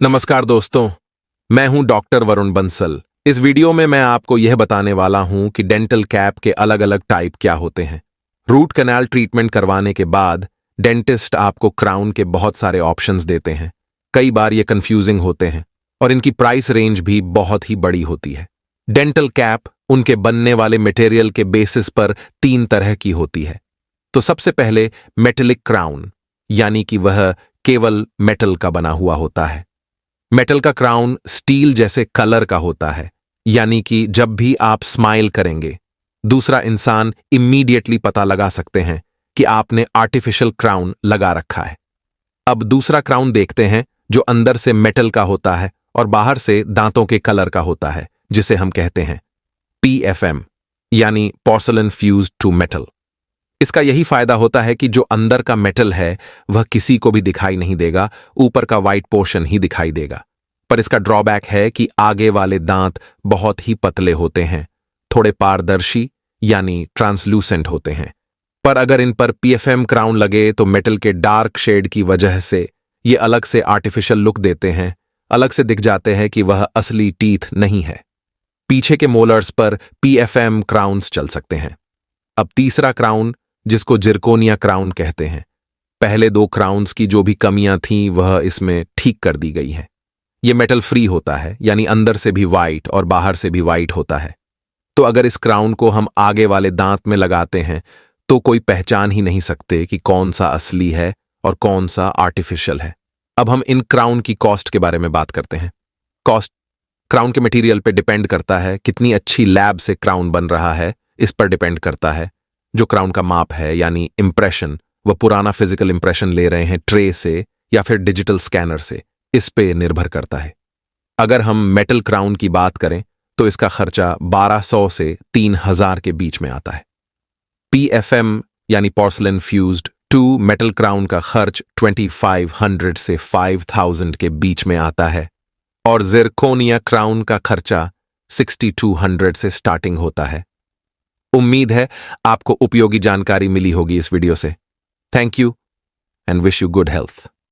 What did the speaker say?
नमस्कार दोस्तों, मैं हूं डॉक्टर वरुण बंसल। इस वीडियो में मैं आपको यह बताने वाला हूं कि डेंटल कैप के अलग अलग टाइप क्या होते हैं। रूट कैनाल ट्रीटमेंट करवाने के बाद डेंटिस्ट आपको क्राउन के बहुत सारे ऑप्शंस देते हैं। कई बार ये कंफ्यूजिंग होते हैं और इनकी प्राइस रेंज भी बहुत ही बड़ी होती है। डेंटल कैप उनके बनने वाले मटेरियल के बेसिस पर 3 तरह की होती है। तो सबसे पहले मेटेलिक क्राउन, यानी कि वह केवल मेटल का बना हुआ होता है। मेटल का क्राउन स्टील जैसे कलर का होता है, यानी कि जब भी आप स्माइल करेंगे दूसरा इंसान इमीडिएटली पता लगा सकते हैं कि आपने आर्टिफिशियल क्राउन लगा रखा है। अब दूसरा क्राउन देखते हैं जो अंदर से मेटल का होता है और बाहर से दांतों के कलर का होता है, जिसे हम कहते हैं PFM, यानी पोर्सलन फ्यूज्ड टू मेटल। इसका यही फायदा होता है कि जो अंदर का मेटल है वह किसी को भी दिखाई नहीं देगा, ऊपर का व्हाइट पोर्शन ही दिखाई देगा। पर इसका ड्रॉबैक है कि आगे वाले दांत बहुत ही पतले होते हैं, थोड़े पारदर्शी यानी ट्रांसलूसेंट होते हैं। पर अगर इन पर PFM क्राउन लगे तो मेटल के डार्क शेड की वजह से ये अलग से आर्टिफिशियल लुक देते हैं, अलग से दिख जाते हैं कि वह असली टीथ नहीं है। पीछे के मोलर्स पर PFM क्राउन्स चल सकते हैं। अब तीसरा क्राउन, जिसको जिरकोनिया क्राउन कहते हैं, पहले 2 क्राउन्स की जो भी कमियां थीं वह इसमें ठीक कर दी गई हैं। यह मेटल फ्री होता है, यानी अंदर से भी वाइट और बाहर से भी वाइट होता है। तो अगर इस क्राउन को हम आगे वाले दांत में लगाते हैं तो कोई पहचान ही नहीं सकते कि कौन सा असली है और कौन सा आर्टिफिशियल है। अब हम इन क्राउन की कॉस्ट के बारे में बात करते हैं। कॉस्ट क्राउन के मटेरियल पे डिपेंड करता है, कितनी अच्छी लैब से क्राउन बन रहा है इस पर डिपेंड करता है। जो क्राउन का माप है यानी इंप्रेशन, वह पुराना फिजिकल इंप्रेशन ले रहे हैं ट्रे से या फिर डिजिटल स्कैनर से, इस पे निर्भर करता है। अगर हम मेटल क्राउन की बात करें तो इसका खर्चा 1200 से 3000 के बीच में आता है। PFM यानी पोर्सलन फ्यूज्ड टू मेटल क्राउन का खर्च 2500 से 5000 के बीच में आता है और जिरकोनिया क्राउन का खर्चा 6200 से स्टार्टिंग होता है। उम्मीद है आपको उपयोगी जानकारी मिली होगी इस वीडियो से। Thank you and wish you good health.